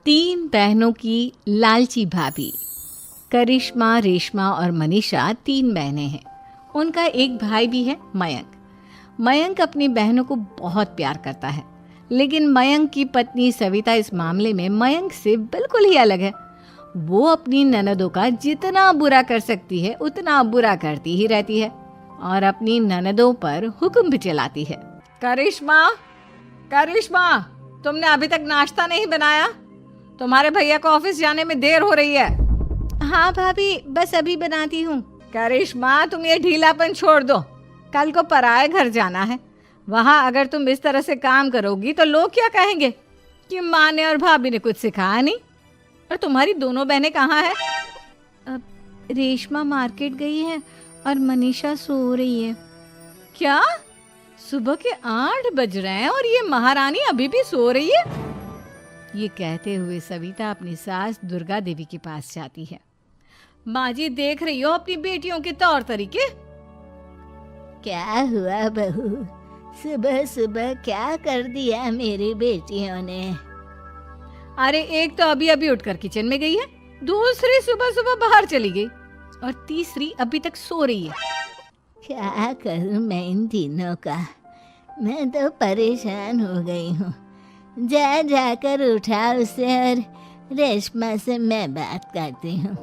तीन बहनों की लालची भाभी। करिश्मा, रेशमा और मनीषा तीन बहनें हैं। उनका एक भाई भी है, मयंक। मयंक अपनी बहनों को बहुत प्यार करता है, लेकिन मयंक की पत्नी सविता इस मामले में मयंक से बिल्कुल ही अलग है। वो अपनी ननदों का जितना बुरा कर सकती है उतना बुरा करती ही रहती है और अपनी ननदों पर हुक्म भी चलाती है। करिश्मा, करिश्मा, तुमने अभी तक नाश्ता नहीं बनाया? तुम्हारे भैया को ऑफिस जाने में देर हो रही है। हाँ भाभी, बस अभी बनाती हूँ। करिश्मा, तुम ये ढीलापन छोड़ दो। कल को पराए घर जाना है। वहाँ अगर तुम इस तरह से काम करोगी तो लोग क्या कहेंगे कि माँ ने और भाभी ने कुछ सिखाया नहीं। और तुम्हारी दोनों बहनें कहाँ हैं? अब रेशमा मार्केट गई है और मनीषा सो रही है। क्या? सुबह के 8 बज रहे हैं और ये महारानी अभी भी सो रही है? ये कहते हुए सविता अपनी सास दुर्गा देवी के पास जाती है। माँ जी, देख रही हो अपनी बेटियों के तौर तरीके? क्या हुआ बहू, सुबह सुबह क्या कर दिया मेरी बेटियों ने? अरे एक तो अभी अभी उठकर किचन में गई है, दूसरी सुबह सुबह बाहर चली गई और तीसरी अभी तक सो रही है। क्या करूं मैं इन तीनों का? मैं तो परेशान हो गई हूँ। जा जाकर उठा उसे और रेशमा से मैं बात करती हूँ।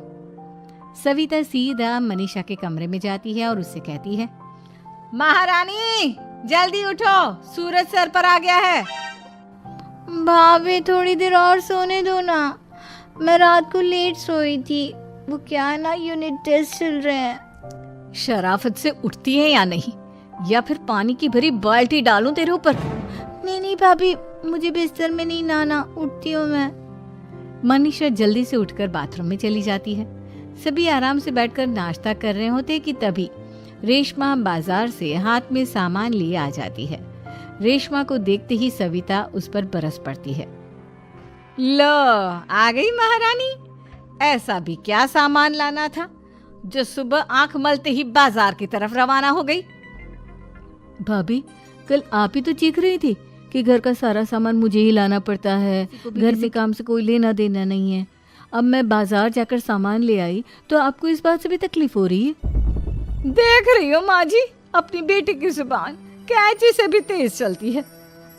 सविता सीधा मनीषा के कमरे में जाती है और उससे कहती है, महारानी जल्दी उठो, सूरज सर पर आ गया है। भाभी थोड़ी देर और सोने दो ना, मैं रात को लेट सोई थी। वो क्या है ना, यूनिट टेस्ट चल रहे हैं। शराफत से उठती है या नहीं, या फिर पानी की भरी बाल्टी डालूं तेरे ऊपर? नहीं भाभी, मुझे बिस्तर में नहीं लाना, उठती हूँ मैं। मनीषा जल्दी से उठकर बाथरूम में चली जाती है। सभी आराम से बैठकर नाश्ता कर रहे होते कि तभी रेशमा बाजार से हाथ में सामान लिए आ जाती है। रेशमा को देखते ही सविता उस पर बरस पड़ती है। लो, आ गई महारानी। ऐसा भी क्या सामान लाना था जो सुबह आंख मलते ही बाजार की तरफ रवाना हो गई? भाभी, कल आप ही तो चीख रही थी कि घर का सारा सामान मुझे ही लाना पड़ता है, घर में काम से कोई लेना देना नहीं है। अब मैं बाजार जाकर सामान ले आई तो आपको इस बात से भी तकलीफ हो रही है? देख रही हो माँ जी, अपनी बेटी की जुबान कैंची से भी तेज चलती है।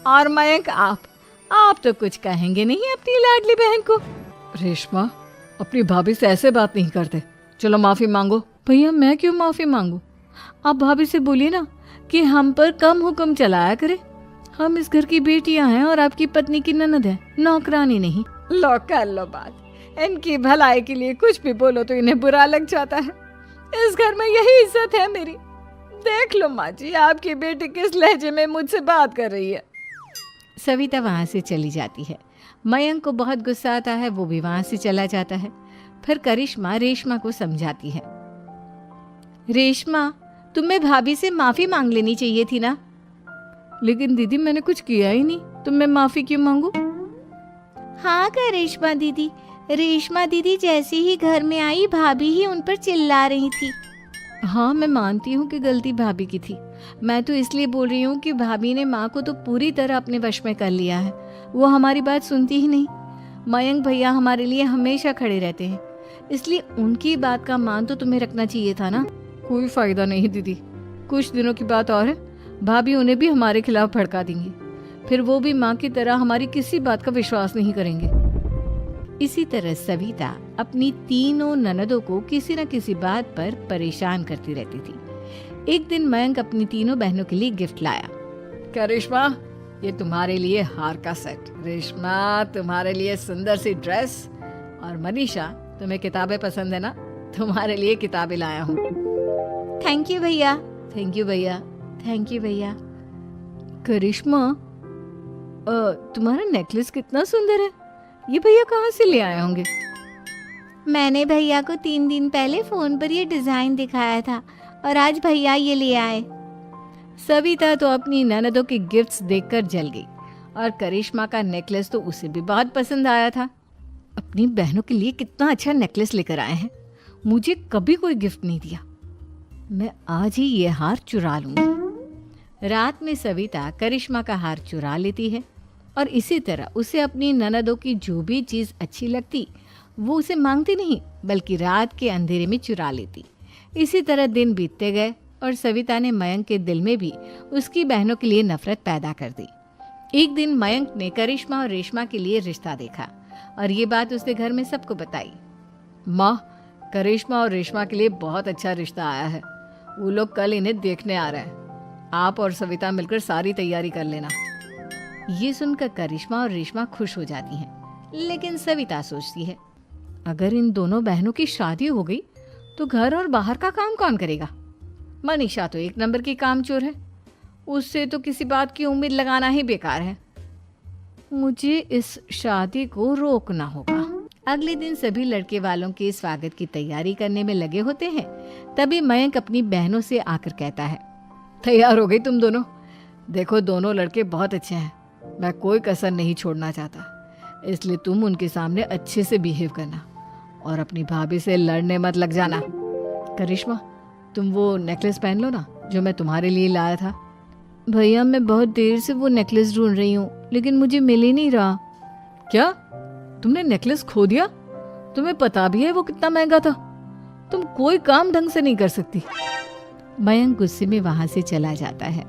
और मयंक, आप तो कुछ कहेंगे नहीं अपनी लाडली बहन को। रेशमा, अपनी भाभी से ऐसे बात नहीं करते। चलो माफी मांगो। भैया, मैं क्यों माफी मांगू? आप भाभी से बोलिए ना कि हम पर कम हुक्म चलाया करे। हम इस घर की बेटियां हैं और आपकी पत्नी की ननद है, नौकरानी नहीं। लो कर लो बात। इनकी भलाई के लिए कुछ भी बोलो तो इन्हें बुरा लग जाता है। इस घर में यही इज्जत है मेरी। देख लो माँ जी, आपकी बेटी किस लहजे में मुझसे बात कर रही है। सविता वहां से चली जाती है। मयंक को बहुत गुस्सा आता है, वो भी वहां से चला जाता है। फिर करिश्मा रेशमा को समझाती है। रेशमा, तुम्हें भाभी से माफी मांग लेनी चाहिए थी ना। लेकिन दीदी, मैंने कुछ किया ही नहीं, तो मैं माफी क्यों मांगू? हाँ करिश्मा दीदी, रेशमा दीदी जैसे ही घर में आई भाभी ही उन पर चिल्ला रही थी। हाँ, मैं मानती हूँ कि गलती भाभी की थी। मैं तो इसलिए बोल रही हूँ कि भाभी ने माँ को तो पूरी तरह अपने वश में कर लिया है। वो हमारी बात सुनती ही नहीं। मयंक भैया हमारे लिए हमेशा खड़े रहते हैं, इसलिए उनकी बात का मान तो तुम्हें रखना चाहिए था ना। कोई फायदा नहीं दीदी, कुछ दिनों की बात और है, भाभी उन्हें भी हमारे खिलाफ भड़का देंगी। फिर वो भी माँ की तरह हमारी किसी बात का विश्वास नहीं करेंगे। इसी तरह सविता अपनी तीनों ननदों को किसी न किसी बात पर परेशान करती रहती थी। एक दिन मयंक अपनी तीनों बहनों के लिए गिफ्ट लाया। करिश्मा, ये तुम्हारे लिए हार का सेट। रेशमा, तुम्हारे लिए सुंदर सी ड्रेस। और मनीषा, तुम्हें किताबें पसंद है ना, तुम्हारे लिए किताबें लाया हूँ। थैंक यू भैया। थैंक यू भैया। थैंक यू भैया। करिश्मा, तुम्हारा नेकलेस कितना सुंदर है। ये भैया कहाँ से ले आए होंगे? मैंने भैया को 3 दिन पहले फोन पर ये डिजाइन दिखाया था और आज भैया ये ले आए। सविता तो अपनी ननदों के गिफ्ट्स देखकर जल गई और करिश्मा का नेकलेस तो उसे भी बहुत पसंद आया था। अपनी बहनों के लिए कितना अच्छा नेकलेस लेकर आए हैं, मुझे कभी कोई गिफ्ट नहीं दिया। मैं आज ही ये हार चुरा लूंगी। रात में सविता करिश्मा का हार चुरा लेती है और इसी तरह उसे अपनी ननदों की जो भी चीज़ अच्छी लगती वो उसे मांगती नहीं, बल्कि रात के अंधेरे में चुरा लेती। इसी तरह दिन बीतते गए और सविता ने मयंक के दिल में भी उसकी बहनों के लिए नफरत पैदा कर दी। एक दिन मयंक ने करिश्मा और रेशमा के लिए रिश्ता देखा और ये बात उसने घर में सबको बताई। माँ, करिश्मा और रेशमा के लिए बहुत अच्छा रिश्ता आया है। वो लोग कल इन्हें देखने आ रहे हैं। आप और सविता मिलकर सारी तैयारी कर लेना। ये सुनकर करिश्मा और रेशमा खुश हो जाती हैं, लेकिन सविता सोचती है, अगर इन दोनों बहनों की शादी हो गई तो घर और बाहर का काम कौन करेगा? मनीषा तो एक नंबर की कामचोर है, उससे तो किसी बात की उम्मीद लगाना ही बेकार है। मुझे इस शादी को रोकना होगा। अगले दिन सभी लड़के वालों के स्वागत की तैयारी करने में लगे होते हैं। तभी मयंक अपनी बहनों से आकर कहता है, तैयार हो गई तुम दोनों? देखो, दोनों लड़के बहुत अच्छे हैं, मैं कोई कसर नहीं छोड़ना चाहता, इसलिए तुम उनके सामने अच्छे से बिहेव करना और अपनी भाभी से लड़ने मत लग जाना। करिश्मा, तुम वो नेकलेस पहन लो ना जो मैं तुम्हारे लिए लाया था। भैया, मैं बहुत देर से वो नेकलेस ढूंढ रही हूँ, लेकिन मुझे मिल ही नहीं रहा। क्या तुमने नेकलेस खो दिया? तुम्हें पता भी है वो कितना महंगा था? तुम कोई काम ढंग से नहीं कर सकती। मयंक गुस्से में वहां से चला जाता है।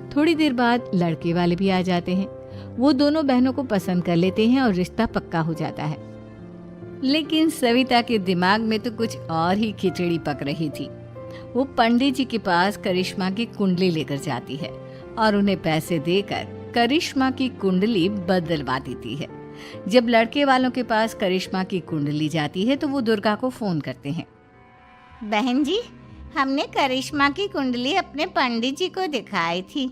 थोड़ी देर बाद लड़के वाले भी आ जाते हैं। वो दोनों बहनों को पसंद कर लेते हैं और रिश्ता पक्का हो जाता है। लेकिन सविता के दिमाग में तो कुछ और ही खिचड़ी पक रही थी। वो पंडित जी के पास करिश्मा की कुंडली लेकर जाती है और उन्हें पैसे देकर करिश्मा की कुंडली बदलवा देती है। जब लड़के वालों के पास करिश्मा की कुंडली जाती है तो वो दुर्गा को फोन करते हैं। बहन जी, हमने करिश्मा की कुंडली अपने पंडित जी को दिखाई थी।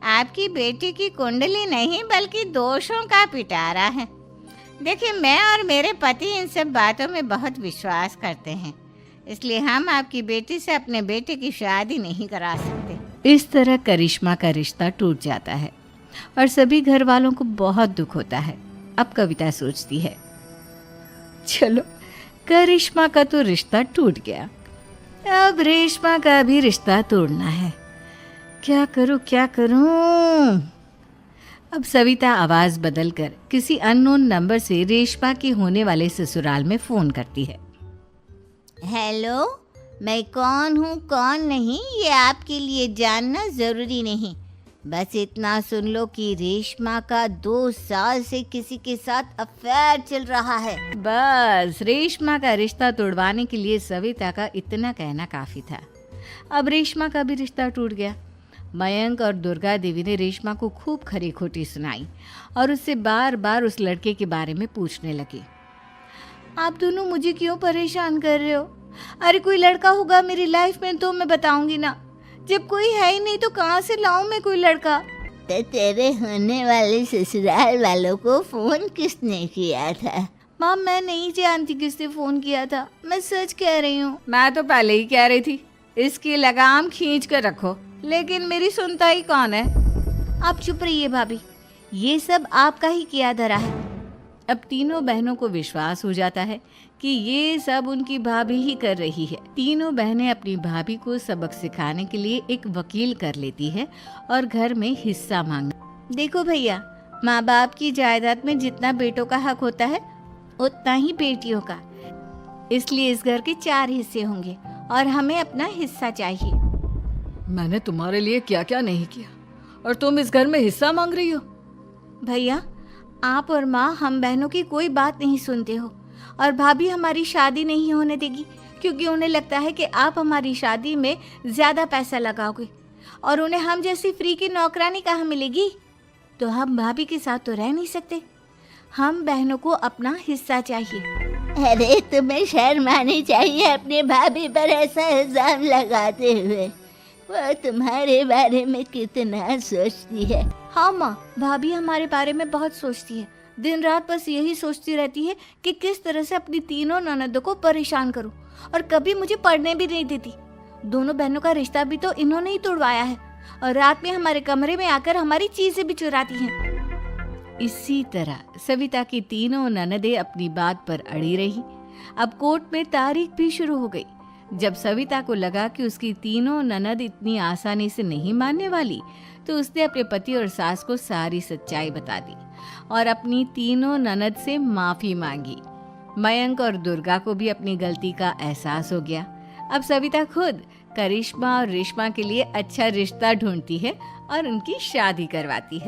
आपकी बेटी की कुंडली नहीं बल्कि दोषों का पिटारा है। देखिए, मैं और मेरे पति इन सब बातों में बहुत विश्वास करते हैं, इसलिए हम आपकी बेटी से अपने बेटे की शादी नहीं करा सकते। इस तरह करिश्मा का रिश्ता टूट जाता है और सभी घर वालों को बहुत दुख होता है। अब कविता सोचती है, चलो करिश्मा का तो रिश्ता टूट गया, अब रेशमा का भी रिश्ता तोड़ना है। क्या करूं क्या करूं? अब सविता आवाज बदलकर किसी अननोन नंबर से रेशमा के होने वाले ससुराल में फोन करती है। हेलो, मैं कौन हूँ कौन नहीं ये आपके लिए जानना ज़रूरी नहीं। बस इतना सुन लो कि रेशमा का 2 साल से किसी के साथ अफेयर चल रहा है। बस रेशमा का रिश्ता तोड़वाने के लिए सविता का इतना कहना काफ़ी था। अब रेशमा का भी रिश्ता टूट गया। मयंक और दुर्गा देवी ने रेशमा को खूब खरी खोटी सुनाई और उससे बार बार उस लड़के के बारे में पूछने लगे। आप दोनों मुझे क्यों परेशान कर रहे हो? अरे कोई लड़का होगा मेरी लाइफ में तो मैं बताऊंगी ना, जब कोई है ही नहीं तो कहाँ से लाऊं मैं कोई लड़का? तो तेरे होने वाले ससुराल वालों को फोन किसने किया था? माँ, मैं नहीं जानती किसने फोन किया था, मैं सच कह रही हूँ। मैं तो पहले ही कह रही थी इसकी लगाम खींच कर रखो, लेकिन मेरी सुनता ही कौन है। आप चुप रहिए भाभी, ये सब आपका ही किया धरा है। अब तीनों बहनों को विश्वास हो जाता है कि ये सब उनकी भाभी ही कर रही है। तीनों बहनें अपनी भाभी को सबक सिखाने के लिए एक वकील कर लेती है और घर में हिस्सा मांगना। देखो भैया, माँ बाप की जायदाद में जितना बेटों का हक होता है उतना ही बेटियों का, इसलिए इस घर के 4 हिस्से होंगे और हमें अपना हिस्सा चाहिए। मैंने तुम्हारे लिए क्या क्या नहीं किया और तुम इस घर में हिस्सा मांग रही हो? भैया, आप और माँ हम बहनों की कोई बात नहीं सुनते हो और भाभी हमारी शादी नहीं होने देगी क्योंकि उन्हें लगता है कि आप हमारी शादी में ज़्यादा पैसा लगाओगे और उन्हें हम जैसी फ्री की नौकरानी कहाँ मिलेगी। तो हम भाभी के साथ तो रह नहीं सकते, हम बहनों को अपना हिस्सा चाहिए। अरे तुम्हें शर्म आनी चाहिए अपने भाभी पर ऐसा इल्जाम लगाते हुए। वो तुम्हारे बारे में कितना सोचती है। हाँ माँ, भाभी हमारे बारे में बहुत सोचती है, दिन रात बस यही सोचती रहती है कि किस तरह से अपनी तीनों ननदों को परेशान करूं और कभी मुझे पढ़ने भी नहीं देती। दोनों बहनों का रिश्ता भी तो इन्होंने ही तोड़वाया है और रात में हमारे कमरे में आकर हमारी चीजें भी चुराती हैं। इसी तरह सविता की तीनों ननदें अपनी बात पर अड़ी रही। अब कोर्ट में तारीख भी शुरू हो गई। जब सविता को लगा कि उसकी तीनों ननद इतनी आसानी से नहीं मानने वाली, तो उसने अपने पति और सास को सारी सच्चाई बता दी और अपनी तीनों ननद से माफ़ी मांगी। मयंक और दुर्गा को भी अपनी गलती का एहसास हो गया। अब सविता खुद करिश्मा और रेशमा के लिए अच्छा रिश्ता ढूंढती है और उनकी शादी करवाती है।